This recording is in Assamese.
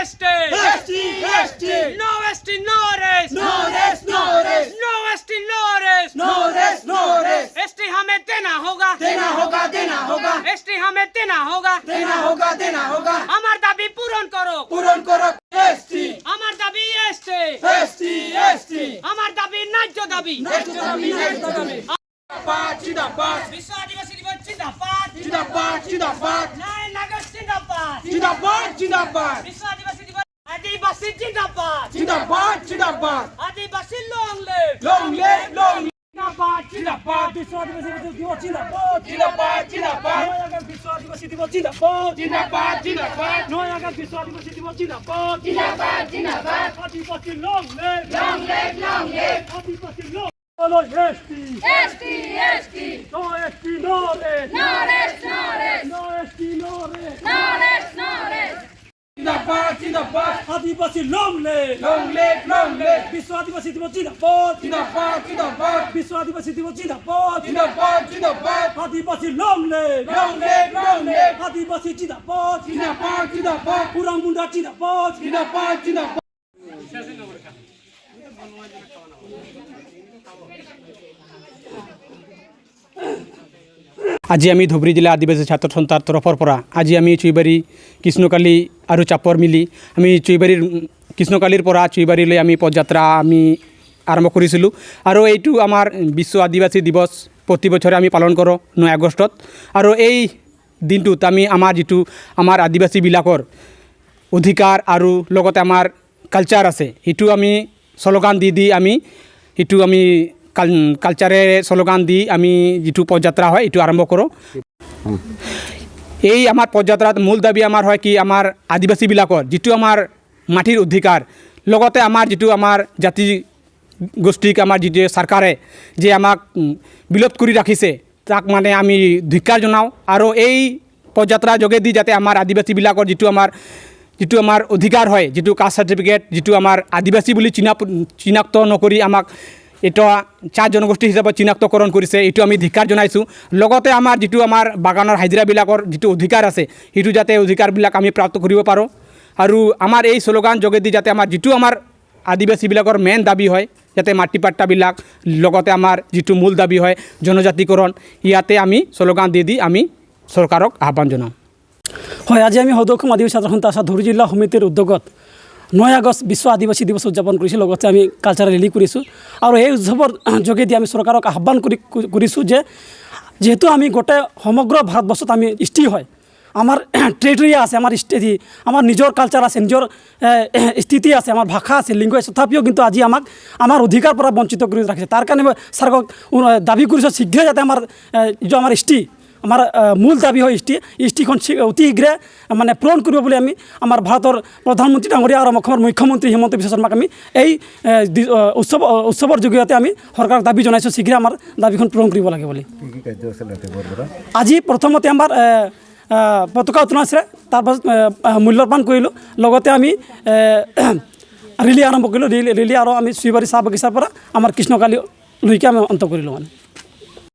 ST. No ST, no rest. No ST, no rest. ST हमें देना होगा. ST हमें देना होगा. আমার দাবি পূরণ করো. আমার দাবি ST. আমার দাবি ন্যায্য দাবি. বিশ্ব আদিবাসী দিবস জিন্দাবাদ. নাই নাগর জিন্দাবাদ. বিশ্ব আদিবাসী দিবস আদিবাসী জিন্দাবাদ. আদিবাসী লং লিভ. জিন্দাবাদ. বিশ্ব আদিবাসী দিবস জিন্দাবাদ. 9 আগস্ট বিশ্ব আদিবাসী দিবস জিন্দাবাদ. 9 আগস্ট বিশ্ব আদিবাসী দিবস জিন্দাবাদ. আদিবাসী লং লিভ. আদিবাসী লং Solo ST. No ST, no rest. No ST, no rest. জিন্দাবাদ. আদিবাসী লং লিভ. বিশ্ব আদিবাসী দিবস জিন্দাবাদ. বিশ্ব আদিবাসী দিবস জিন্দাবাদ. আদিবাসী লং লিভ. আদিবাসী জিন্দাবাদ. পুরাং মুন্ডা জিন্দাবাদ. আজি আমি ধুবুৰী জিলা আদিবাসী ছাত্ৰ সন্থাৰ তৰফৰ পৰা আজি আমি চুইবাৰী কৃষ্ণকালী আৰু চাপৰ মিলি আমি চুইবাৰীৰ কৃষ্ণকালীৰ পৰা চুইবাৰীলৈ আমি পদযাত্ৰা আমি আৰম্ভ কৰিছিলোঁ আৰু এইটো আমাৰ বিশ্ব আদিবাসী দিৱস প্ৰতি বছৰে আমি পালন কৰোঁ 9 আগষ্টত আৰু এই দিনটোত আমি আমাৰ যিটো আমাৰ আদিবাসীবিলাকৰ অধিকাৰ আৰু লগতে আমাৰ কালচাৰ আছে সেইটো আমি স্লোগান দি আমি সেইটো আমি কালচাৰে স্লোগান দি আমি যিটো পদযাত্ৰা হয় এইটো আৰম্ভ কৰোঁ এই আমাৰ পদযাত্ৰাত মূল দাবী আমাৰ হয় কি আমাৰ আদিবাসীবিলাকৰ যিটো আমাৰ মাটিৰ অধিকাৰ লগতে আমাৰ যিটো আমাৰ জাতি গোষ্ঠীক আমাৰ যিটো চৰকাৰে যে আমাক বিলুপ্ত কৰি ৰাখিছে তাক মানে আমি ধিক্কাৰ জনাওঁ আৰু এই পদযাত্ৰাৰ যোগেদি যাতে আমাৰ আদিবাসীবিলাকৰ যিটো আমাৰ অধিকাৰ হয় যিটো কাষ্ট চাৰ্টিফিকেট যিটো আমাৰ আদিবাসী বুলি চিনাক্ত নকৰি আমাক এটা চাৰ জনগোষ্ঠী হিচাপে চিনাক্তকৰণ কৰিছে এইটো আমি ধিক্কাৰ জনাইছোঁ লগতে আমাৰ যিটো আমাৰ বাগানৰ হাজিৰাবিলাকৰ যিটো অধিকাৰ আছে সেইটো যাতে অধিকাৰবিলাক আমি প্ৰাপ্ত কৰিব পাৰোঁ আৰু আমাৰ এই স্লোগান যোগেদি যাতে আমাৰ যিটো আমাৰ আদিবাসীবিলাকৰ মেইন দাবী হয় যাতে মাটি পাট্টাবিলাক লগতে আমাৰ যিটো মূল দাবী হয় জনজাতিকৰণ ইয়াতে আমি স্লোগান দি আমি চৰকাৰক আহ্বান জনাওঁ হয় আজি আমি সদৌখম আদিবাসী ছাত্ৰ সন্থা ধুবুৰী জিলা সমিতিৰ উদ্যোগত 9 আগষ্ট বিশ্ব আদিবাসী দিৱস উদযাপন কৰিছোঁ লগতে আমি কালচাৰেল ৰেলী কৰিছোঁ আৰু এই উৎসৱৰ যোগেদি আমি চৰকাৰক আহ্বান কৰিছোঁ যে যেহেতু আমি গোটেই সমগ্ৰ ভাৰতবৰ্ষত আমি এছটি হয় আমাৰ টেৰিটৰিয়া আছে আমাৰ নিজৰ কালচাৰ আছে নিজৰ স্থিতি আছে আমাৰ ভাষা আছে লিংগ আছে তথাপিও কিন্তু আজি আমাৰ অধিকাৰ পৰা বঞ্চিত কৰি ৰাখিছে তাৰ কাৰণে মই চৰকাৰক দাবী কৰিছোঁ শীঘ্ৰে যাতে যিটো আমাৰ এছটি আমাৰ মূল দাবী হয় এছটিখন অতি শীঘ্ৰে মানে পূৰণ কৰিব বুলি আমি আমাৰ ভাৰতৰ প্ৰধানমন্ত্ৰী ডাঙৰীয়া আৰু অসমৰ মুখ্যমন্ত্ৰী হিমন্ত বিশ্ব শৰ্মাক আমি এই উৎসৱৰ জৰিয়তে আমি চৰকাৰক দাবী জনাইছোঁ শীঘ্ৰে আমাৰ দাবীখন পূৰণ কৰিব লাগে বুলি আজি প্ৰথমতে আমাৰ পতাকা উত্তোলন আছিলে তাৰপাছত মূল্যপান কৰিলোঁ লগতে আমি ৰেলী আৰম্ভ কৰিলোঁ ৰেলী আৰু আমি চুইবাৰী চাহ বাগিচাৰ পৰা আমাৰ কৃষ্ণকালীলৈকে আমি অন্ত কৰিলোঁ মানে